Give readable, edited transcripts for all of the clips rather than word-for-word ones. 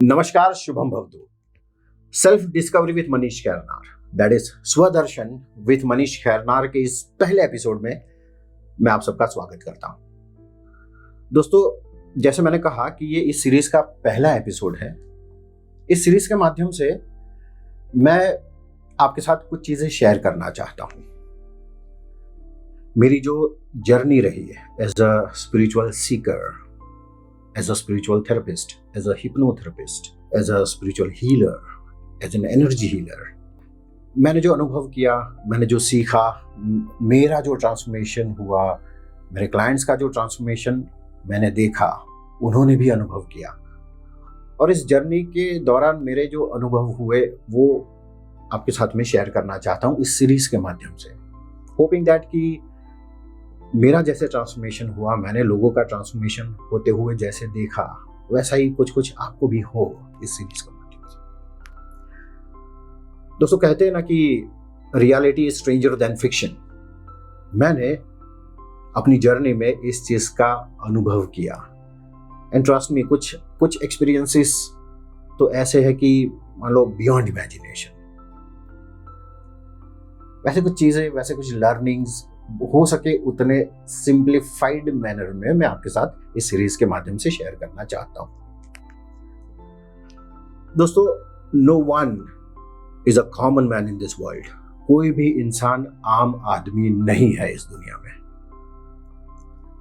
नमस्कार, शुभम भवतु। Self discovery with Manish Khairnar, that is Swadarshan with Manish Khairnar के इस पहले एपिसोड में मैं आप सबका स्वागत करता हूं। दोस्तों, जैसे मैंने कहा कि ये इस सीरीज का पहला एपिसोड है। इस सीरीज के माध्यम से मैं आपके साथ कुछ चीजें शेयर करना चाहता हूं। मेरी जो जर्नी रही है as a spiritual seeker, as a spiritual therapist, as a hypnotherapist, as a spiritual healer, as an energy healer, मैंने जो अनुभव किया, मैंने जो सीखा, मेरा जो ट्रांसफॉर्मेशन हुआ, मेरे क्लाइंट्स का जो ट्रांसफॉर्मेशन मैंने देखा, उन्होंने भी अनुभव किया। और इस जर्नी के दौरान मेरे जो अनुभव हुए वो आपके साथ में शेयर करना चाहता हूँ इस सीरीज के माध्यम से, होपिंग दैट कि मेरा जैसे ट्रांसफॉर्मेशन हुआ, मैंने लोगों का ट्रांसफॉर्मेशन होते हुए जैसे देखा, वैसा ही कुछ कुछ आपको भी हो इस सीरीज के माध्यम से। दोस्तों, कहते हैं ना कि reality is stranger then fiction. मैंने अपनी जर्नी में इस चीज का अनुभव किया, एंड ट्रस्ट मी, कुछ एक्सपीरियंसेस तो ऐसे है कि मान लो बियॉन्ड इमेजिनेशन। वैसे कुछ चीजें, वैसे कुछ लर्निंग्स हो सके उतने सिंप्लीफाइड मैनर में मैं आपके साथ इस सीरीज के माध्यम से शेयर करना चाहता हूं। दोस्तों, no one is a common man in this world. कोई भी इंसान आम आदमी नहीं है इस दुनिया में।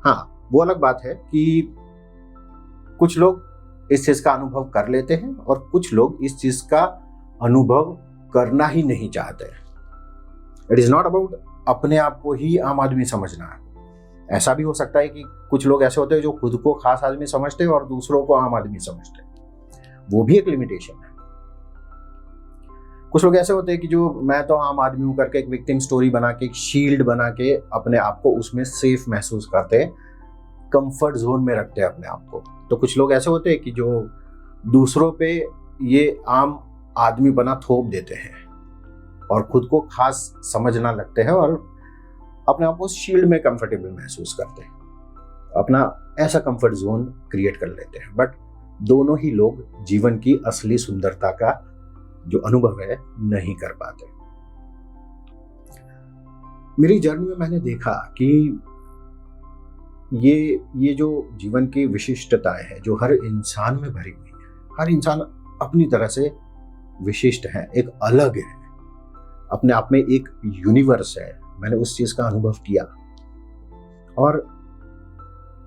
हाँ, वो अलग बात है कि कुछ लोग इस चीज का अनुभव कर लेते हैं और कुछ लोग इस चीज का अनुभव करना ही नहीं चाहते। इट इज नॉट अबाउट अपने आप को ही आम आदमी समझना है। ऐसा भी हो सकता है कि कुछ लोग ऐसे होते हैं जो खुद को खास आदमी समझते हैं और दूसरों को आम आदमी समझते हैं। वो भी एक लिमिटेशन है। कुछ लोग ऐसे होते हैं कि जो मैं तो आम आदमी हूं करके एक विक्टिम स्टोरी बना के, एक शील्ड बना के अपने आप को उसमें सेफ महसूस करते हैं, कंफर्ट जोन में रखते हैं अपने आप को। तो कुछ लोग ऐसे होते हैं कि जो दूसरों पे ये आम आदमी बना थोप देते हैं और खुद को खास समझना लगते हैं और अपने आप को शील्ड में कंफर्टेबल महसूस करते हैं, अपना ऐसा कंफर्ट जोन क्रिएट कर लेते हैं। बट दोनों ही लोग जीवन की असली सुंदरता का जो अनुभव है नहीं कर पाते। मेरी जर्नी में मैंने देखा कि ये जो जीवन की विशिष्टताएं हैं जो हर इंसान में भरी हुई है, हर इंसान अपनी तरह से विशिष्ट है, एक अलग है, अपने आप में एक यूनिवर्स है। मैंने उस चीज का अनुभव किया और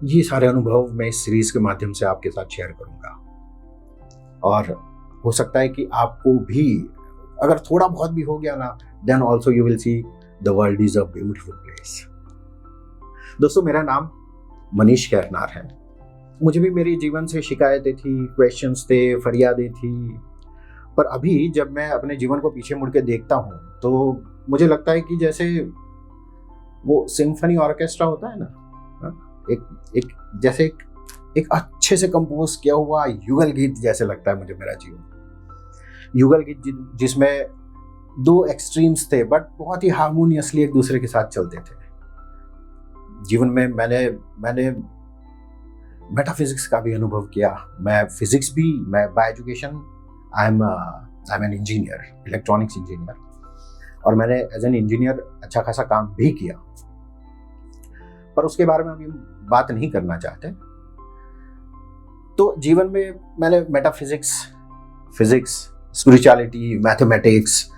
ये सारे अनुभव मैं इस सीरीज के माध्यम से आपके साथ शेयर करूंगा। और हो सकता है कि आपको भी अगर थोड़ा बहुत भी हो गया ना, then also you will see the world is a beautiful place. दोस्तों, मेरा नाम मनीष खैरनार है। मुझे भी मेरे जीवन से शिकायतें थी, क्वेश्चंस थे, फरियादें थी। पर अभी जब मैं अपने जीवन को पीछे मुड़ के देखता हूँ तो मुझे लगता है कि जैसे वो सिम्फनी ऑर्केस्ट्रा होता है ना, एक अच्छे से कंपोज किया हुआ युगल गीत जैसे लगता है मुझे मेरा जीवन। युगल गीत जिसमें दो एक्सट्रीम्स थे बट बहुत ही हार्मोनियसली एक दूसरे के साथ चलते थे। जीवन में मैंने मेटाफिजिक्स का भी अनुभव किया। मैं bye education I am an engineer, electronics engineer, और मैंने एज एन इंजीनियर अच्छा खासा काम भी किया, पर उसके बारे में अभी बात नहीं करना चाहते। तो जीवन में मैंने metaphysics, physics, spirituality, mathematics,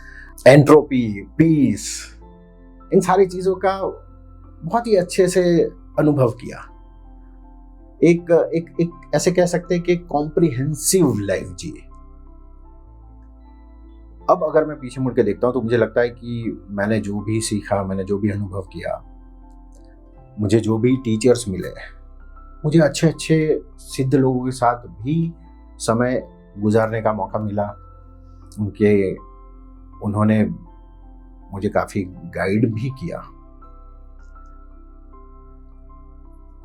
entropy, peace, इन सारी चीजों का बहुत ही अच्छे से अनुभव किया। एक ऐसे कह सकते हैं कि कॉम्प्रिहेंसिव लाइफ जी। अब अगर मैं पीछे मुड़ के देखता हूं तो मुझे लगता है कि मैंने जो भी सीखा, मैंने जो भी अनुभव किया, मुझे जो भी टीचर्स मिले, मुझे अच्छे अच्छे सिद्ध लोगों के साथ भी समय गुजारने का मौका मिला। उन्होंने मुझे काफ़ी गाइड भी किया।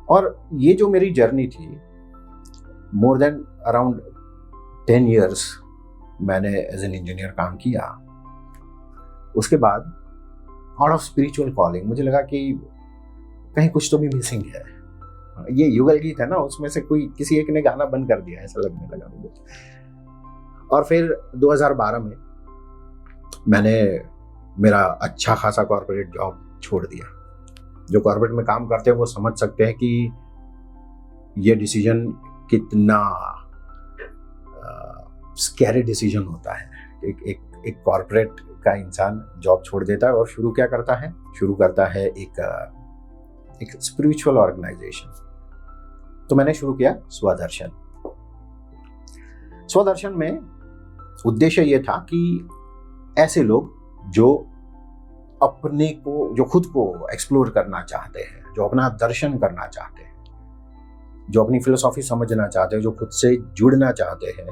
और ये जो मेरी जर्नी थी, मोर देन अराउंड 10 years मैंने एज एन इंजीनियर काम किया। उसके बाद आउट ऑफ स्पिरिचुअल कॉलिंग मुझे लगा कि कहीं कुछ तो भी मिसिंग है। ये युगल गीत है ना, उसमें से कोई किसी एक ने गाना बंद कर दिया, ऐसा लगने लगा मुझे। और फिर 2012 में मैंने मेरा अच्छा खासा कॉर्पोरेट जॉब छोड़ दिया। जो कॉर्पोरेट में काम करते हैं वो समझ सकते हैं कि ये डिसीजन कितना स्कैरी डिसीजन होता है। एक कॉर्पोरेट का इंसान जॉब छोड़ देता है और शुरू क्या करता है, शुरू करता है एक स्पिरिचुअल ऑर्गेनाइजेशन। तो मैंने शुरू किया स्वदर्शन। स्वदर्शन में उद्देश्य ये था कि ऐसे लोग जो अपने को, जो खुद को एक्सप्लोर करना चाहते हैं, जो अपना दर्शन करना चाहते हैं, जो अपनी फिलोसॉफी समझना चाहते हैं, जो खुद से जुड़ना चाहते हैं,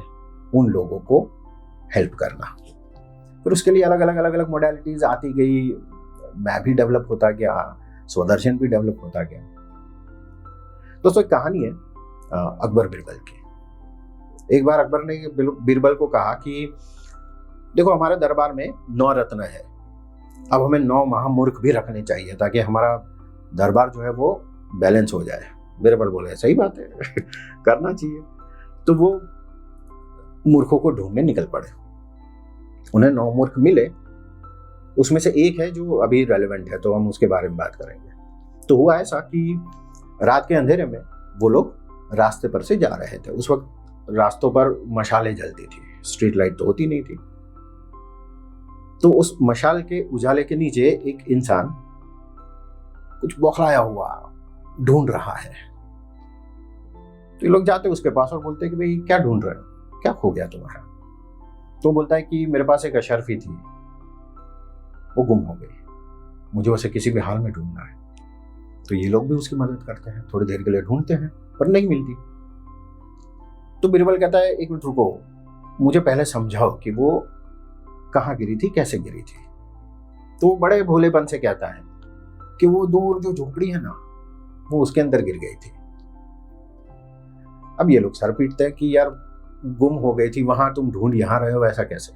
उन लोगों को हेल्प करना। फिर उसके लिए अलग अलग मोडालिटीज आती गई, मैं भी डेवलप होता गया, स्वदर्शन भी डेवलप होता गया। दोस्तों एक कहानी है अकबर बिरबल की। एक बार अकबर ने बिरबल को कहा कि देखो हमारे दरबार में 9 रत्न है, अब हमें 9 महामूर्ख भी रखने चाहिए ताकि हमारा दरबार जो है वो बैलेंस हो जाए। बिरबल बोले सही बात है करना चाहिए। तो वो मूर्खों को ढूंढने निकल पड़े। उन्हें 9 मूर्ख मिले, उसमें से एक है जो अभी रेलेवेंट है, तो हम उसके बारे में बात करेंगे। तो हुआ ऐसा कि रात के अंधेरे में वो लोग रास्ते पर से जा रहे थे। उस वक्त रास्तों पर मशालें जलती थी, स्ट्रीट लाइट तो होती नहीं थी। तो उस मशाल के उजाले के नीचे एक इंसान कुछ बौखलाया हुआ ढूंढ रहा है। तो ये लोग जाते उसके पास और बोलते कि भाई क्या ढूंढ रहे हो, क्या खो गया तुम्हारा? तो बोलता है कि मेरे पास एक अशर्फी थी, वो गुम हो गई, मुझे उसे किसी भी हाल में ढूंढना है। तो ये लोग भी उसकी मदद करते हैं, थोड़ी देर के लिए ढूंढते हैं पर नहीं मिलती। तो बिरबल कहता है एक मिनट रुको, मुझे पहले समझाओ कि वो कहाँ गिरी थी, कैसे गिरी थी। तो बड़े भोलेपन से कहता है कि वो दूर जो झोपड़ी है ना, वो उसके अंदर गिर गई थी। अब ये लोग सर पीटते हैं कि यार गुम हो गई थी, वहां तुम ढूंढ यहाँ रहे हो, ऐसा कैसे,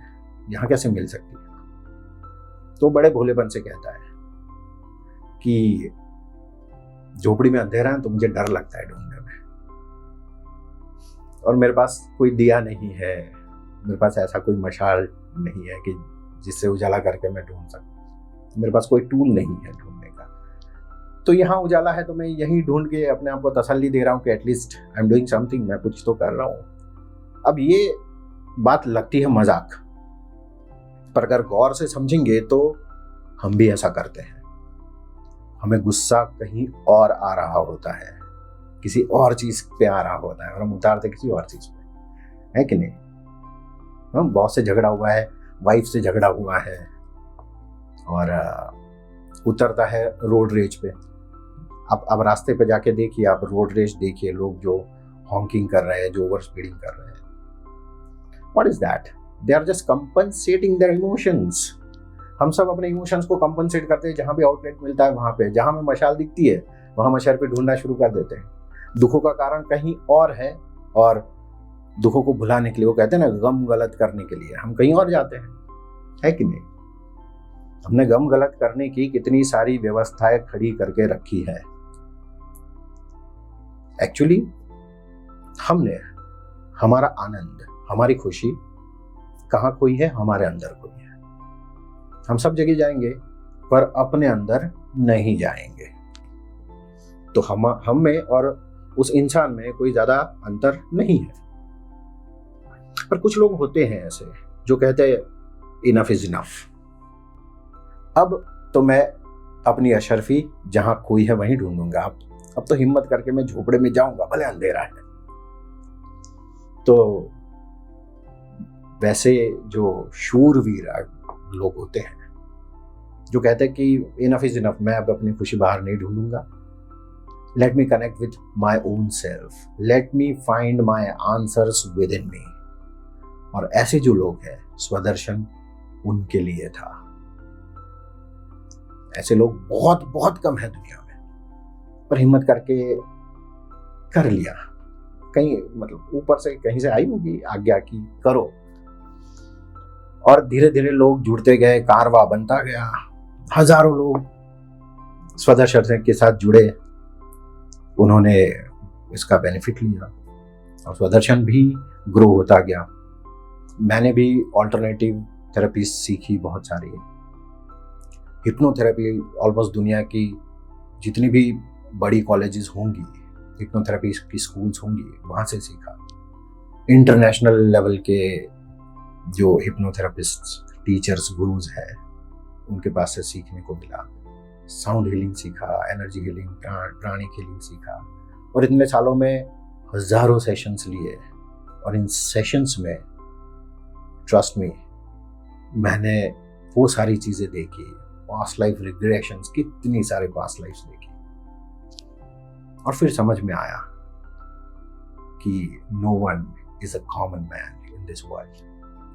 यहाँ कैसे मिल सकती है? तो बड़े भोलेपन से कहता है कि झोपड़ी में अंधेरा है तो मुझे डर लगता है ढूंढने में, और मेरे पास कोई दिया नहीं है, मेरे पास ऐसा कोई मशाल नहीं है कि जिससे उजाला करके मैं ढूंढ सकूं, मेरे पास कोई टूल नहीं है ढूंढने का। तो यहाँ उजाला है तो मैं यहीं ढूंढ के अपने आप को तसल्ली दे रहा हूँ कि at least I am doing something, मैं कुछ तो कर रहा हूँ। अब ये बात लगती है मजाक, पर अगर गौर से समझेंगे तो हम भी ऐसा करते हैं। हमें गुस्सा कहीं और आ रहा होता है, किसी और चीज पे आ रहा होता है, और हम उतारते किसी और चीज पे, है कि नहीं? हम बॉस से झगड़ा हुआ है, वाइफ से झगड़ा हुआ है, और उतरता है रोड रेज पे। अब रास्ते पे जाके देखिए, आप रोड रेज देखिए, लोग जो हॉकिंग कर रहे हैं, जो ओवर स्पीडिंग कर रहे हैं, what is that? They are just compensating their emotions. हम सब अपने इमोशंस को कंपनसेट करते हैं, जहां भी आउटलेट मिलता है वहां पे, जहां में मशाल दिखती है वहां मशाल पे ढूंढना शुरू कर देते हैं। दुखों का कारण कहीं और है, और दुखों को भुलाने के लिए, वो कहते हैं ना, गम गलत करने के लिए हम कहीं और जाते हैं, है कि नहीं? हमने गम गलत करने की कितनी सारी व्यवस्थाएं खड़ी करके रखी है। एक्चुअली हमने हमारा आनंद, हमारी खुशी कहाँ खोई है? हमारे अंदर खोई है। हम सब जगह जाएंगे पर अपने अंदर नहीं जाएंगे। तो हम में और उस इंसान में कोई ज्यादा अंतर नहीं है। पर कुछ लोग होते हैं ऐसे जो कहते हैं इनफ इज इनफ, अब तो मैं अपनी अशर्फी जहां खोई है वहीं ढूंढूंगा, अब तो हिम्मत करके मैं झोपड़े में जाऊंगा भले अंधेरा है। तो वैसे जो शूरवीर लोग होते हैं जो कहते हैं कि इनफ इज इनफ, मैं अब अपनी खुशी बाहर नहीं ढूंढूंगा, let me connect with my own self, let me find my answers within me. और ऐसे जो लोग हैं, स्वदर्शन उनके लिए था। ऐसे लोग बहुत बहुत कम है दुनिया में, पर हिम्मत करके कर लिया। कहीं मतलब ऊपर से कहीं से आई होगी आज्ञा की करो, और धीरे धीरे लोग जुड़ते गए, कारवां बनता गया, हजारों लोग स्वदर्शन के साथ जुड़े, उन्होंने इसका बेनिफिट लिया और स्वदर्शन भी ग्रो होता गया। मैंने भी ऑल्टरनेटिव थेरेपी सीखी बहुत सारी। हिप्नोथेरेपी ऑलमोस्ट दुनिया की जितनी भी बड़ी कॉलेजेस होंगी, हिप्नोथेरेपी की स्कूल्स होंगी, वहाँ से सीखा। इंटरनेशनल लेवल के जो हिप्नोथेरेपिस्ट टीचर्स गुरुज हैं उनके पास से सीखने को मिला। साउंड हीलिंग सीखा, एनर्जी हीलिंग, प्राणिक हीलिंग सीखा और इतने सालों में हजारों सेशंस लिए। और इन सेशंस में ट्रस्ट मी, मैंने वो सारी चीज़ें देखी, पास्ट लाइफ रिग्रेशंस, कितनी सारे पास्ट लाइफ्स देखी और फिर समझ में आया कि no one is a common man in this world.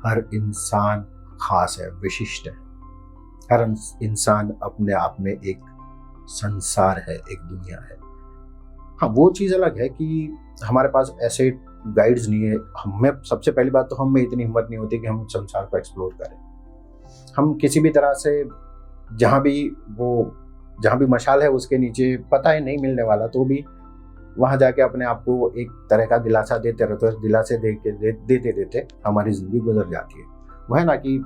हर इंसान खास है, विशिष्ट है। हर इंसान अपने आप में एक संसार है, एक दुनिया है। हाँ, वो चीज़ अलग है कि हमारे पास ऐसे गाइड्स नहीं है। हमें सबसे पहली बात तो हम में इतनी हिम्मत नहीं होती कि हम संसार को एक्सप्लोर करें। हम किसी भी तरह से जहाँ भी मशाल है उसके नीचे पता है नहीं मिलने वाला, तो भी वहाँ जाके अपने आप को एक तरह का दिलासा देते रहते हैं। दिलासे देते हमारी जिंदगी गुजर जाती है। वह ना कि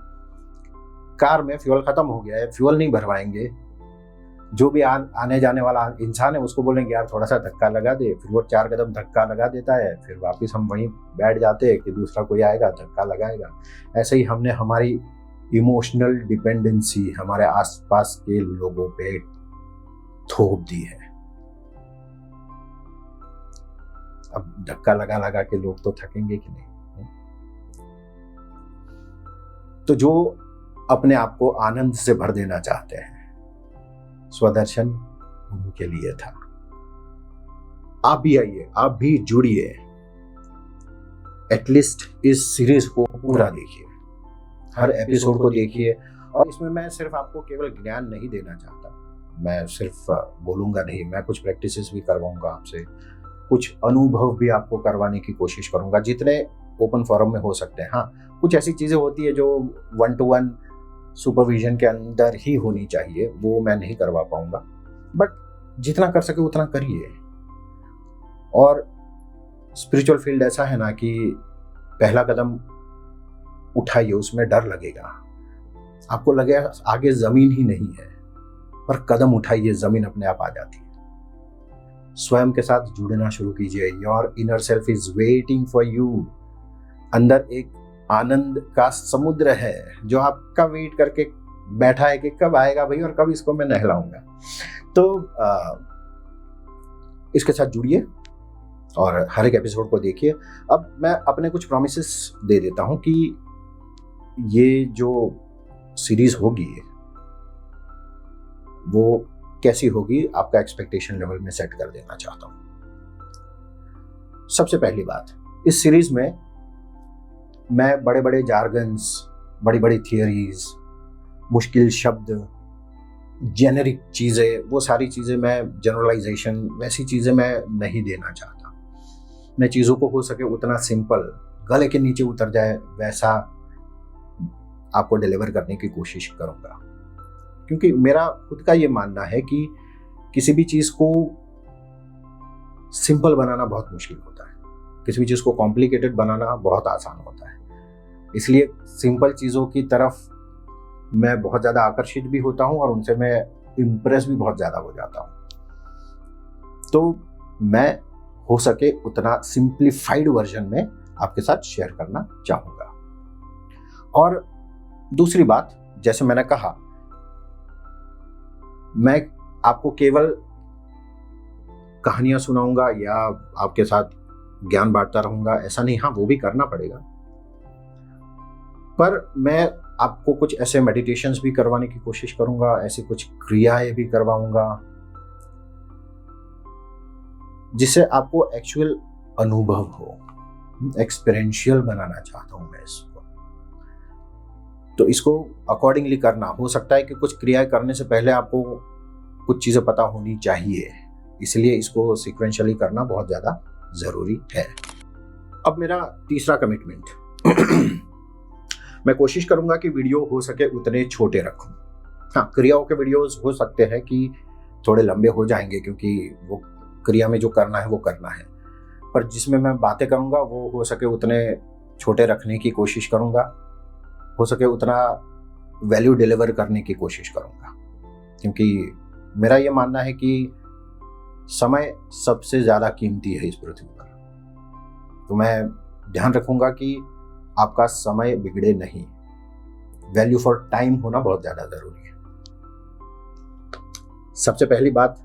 कार में फ्यूल खत्म हो गया है, फ्यूल नहीं भरवाएंगे, जो भी आने जाने वाला इंसान है उसको बोलेंगे यार थोड़ा सा धक्का लगा दे, फिर वो 4 कदम धक्का लगा देता है, फिर वापस हम वहीं बैठ जाते हैं कि दूसरा कोई आएगा धक्का लगाएगा। ऐसे ही हमने हमारी इमोशनल डिपेंडेंसी हमारे आसपास के लोगों पे थोप दी है। अब धक्का लगा के लोग तो थकेंगे कि नहीं। तो जो अपने आप को आनंद से भर देना चाहते हैं, स्वदर्शन उनके लिए था। आप भी आइए, आप भी जुड़िए, एटलीस्ट इस सीरीज को पूरा देखिए, हर एपिसोड को देखिए। और इसमें मैं सिर्फ आपको केवल ज्ञान नहीं देना चाहता, मैं सिर्फ बोलूंगा नहीं, मैं कुछ प्रैक्टिसेस भी करवाऊंगा आपसे, कुछ अनुभव भी आपको करवाने की कोशिश करूंगा जितने ओपन फोरम में हो सकते हैं। हाँ, कुछ ऐसी चीजें होती है जो 1-to-1 सुपरविजन के अंदर ही होनी चाहिए, वो मैं नहीं करवा पाऊंगा, बट जितना कर सके उतना करिए। और स्पिरिचुअल फील्ड ऐसा है ना कि पहला कदम उठाइए, उसमें डर लगेगा, आपको लगेगा आगे जमीन ही नहीं है, पर कदम उठाइए, जमीन अपने आप आ जाती है। स्वयं के साथ जुड़ना शुरू कीजिए। Your inner self is waiting for you. अंदर एक आनंद का समुद्र है जो आपका वेट करके बैठा है कि कब आएगा भाई और कब इसको मैं नहलाऊंगा। तो इसके साथ जुड़िए और हर एक एपिसोड को देखिए। अब मैं अपने कुछ प्रॉमिसेस दे देता हूं कि ये जो सीरीज होगी वो कैसी होगी, आपका एक्सपेक्टेशन लेवल में सेट कर देना चाहता हूं। सबसे पहली बात, इस सीरीज में मैं बड़े बड़े जार्गन्स, बड़ी बड़ी थियरीज, मुश्किल शब्द, जेनेरिक चीज़ें, वो सारी चीज़ें मैं, जनरलाइजेशन, वैसी चीज़ें मैं नहीं देना चाहता। मैं चीज़ों को हो सके उतना सिंपल, गले के नीचे उतर जाए वैसा आपको डिलीवर करने की कोशिश करूँगा। क्योंकि मेरा खुद का ये मानना है कि किसी भी चीज़ को सिंपल बनाना बहुत मुश्किल होता है, किसी भी चीज़ को कॉम्प्लिकेटेड बनाना बहुत आसान होता है। इसलिए सिंपल चीज़ों की तरफ मैं बहुत ज़्यादा आकर्षित भी होता हूँ और उनसे मैं इम्प्रेस भी बहुत ज़्यादा हो जाता हूँ। तो मैं हो सके उतना सिंप्लीफाइड वर्जन में आपके साथ शेयर करना चाहूँगा। और दूसरी बात, जैसे मैंने कहा, मैं आपको केवल कहानियां सुनाऊंगा या आपके साथ ज्ञान बांटता रहूंगा, ऐसा नहीं। हाँ, वो भी करना पड़ेगा, पर मैं आपको कुछ ऐसे मेडिटेशंस भी करवाने की कोशिश करूंगा, ऐसी कुछ क्रियाएं भी करवाऊंगा जिससे आपको एक्चुअल अनुभव हो। एक्सपीरियंशियल बनाना चाहता हूं मैं इसको। तो इसको अकॉर्डिंगली करना। हो सकता है कि कुछ क्रियाएं करने से पहले आपको कुछ चीजें पता होनी चाहिए, इसलिए इसको सीक्वेंशियली करना बहुत ज्यादा जरूरी है। अब मेरा तीसरा कमिटमेंट, मैं कोशिश करूंगा कि वीडियो हो सके उतने छोटे रखूं। हाँ, क्रियाओं के वीडियोस हो सकते हैं कि थोड़े लंबे हो जाएंगे, क्योंकि वो क्रिया में जो करना है वो करना है, पर जिसमें मैं बातें करूँगा वो हो सके उतने छोटे रखने की कोशिश करूँगा, हो सके उतना वैल्यू डिलीवर करने की कोशिश करूँगा, क्योंकि मेरा ये मानना है कि समय सबसे ज़्यादा कीमती है इस पृथ्वी पर। तो मैं ध्यान रखूँगा कि आपका समय बिगड़े नहीं। वैल्यू फॉर टाइम होना बहुत ज़्यादा ज़रूरी है। सबसे पहली बात,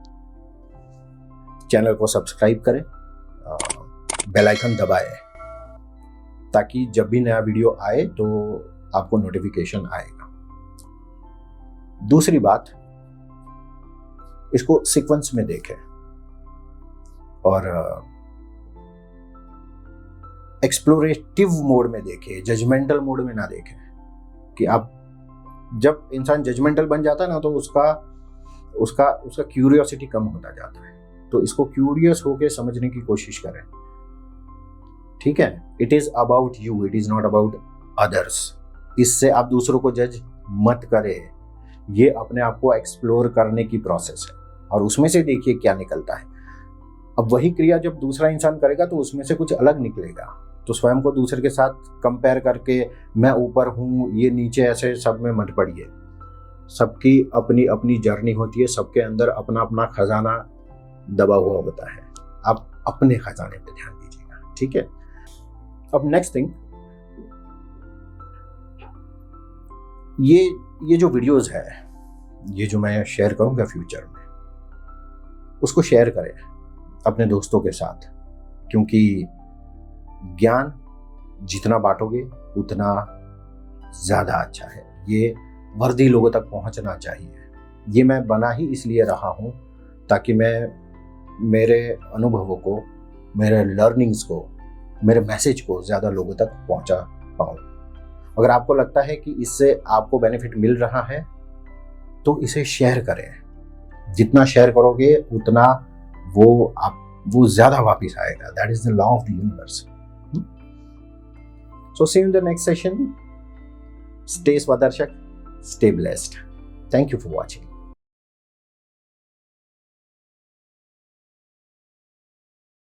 चैनल को सब्सक्राइब करें, बेल आइकन दबाएं, ताकि जब भी नया वीडियो आए तो आपको नोटिफिकेशन आएगा। दूसरी बात, इसको सीक्वेंस में देखें और एक्सप्लोरेटिव मोड में देखें, जजमेंटल मोड में ना देखें। कि आप जब इंसान जजमेंटल बन जाता है ना, तो उसका क्यूरियोसिटी कम होता जाता है। तो इसको क्यूरियस होके समझने की कोशिश करें, ठीक है। It is about you, it is not about others. इससे आप दूसरों को जज मत करें, ये अपने आप को एक्सप्लोर करने की प्रोसेस है और उसमें से देखिए क्या निकलता है। अब वही क्रिया जब दूसरा इंसान करेगा तो उसमें से कुछ अलग निकलेगा। तो स्वयं को दूसरे के साथ कंपेयर करके मैं ऊपर हूँ, ये नीचे, ऐसे सब में मत पड़िए। सबकी अपनी अपनी जर्नी होती है, सबके अंदर अपना अपना खजाना दबा हुआ होता है। आप अपने खजाने पे ध्यान दीजिएगा, ठीक है। अब नेक्स्ट थिंग, ये जो वीडियोस है, ये जो मैं शेयर करूंगा फ्यूचर में, उसको शेयर करें अपने दोस्तों के साथ, क्योंकि ज्ञान जितना बांटोगे उतना ज़्यादा अच्छा है। ये वर्दी लोगों तक पहुंचना चाहिए। ये मैं बना ही इसलिए रहा हूं ताकि मैं मेरे अनुभवों को, मेरे लर्निंग्स को, मेरे मैसेज को ज़्यादा लोगों तक पहुंचा पाऊँ। अगर आपको लगता है कि इससे आपको बेनिफिट मिल रहा है तो इसे शेयर करें। जितना शेयर करोगे उतना वो ज़्यादा वापस आएगा। That is the law of the universe. So see you in the next session. Stay Swadarshak, stay blessed. Thank you for watching.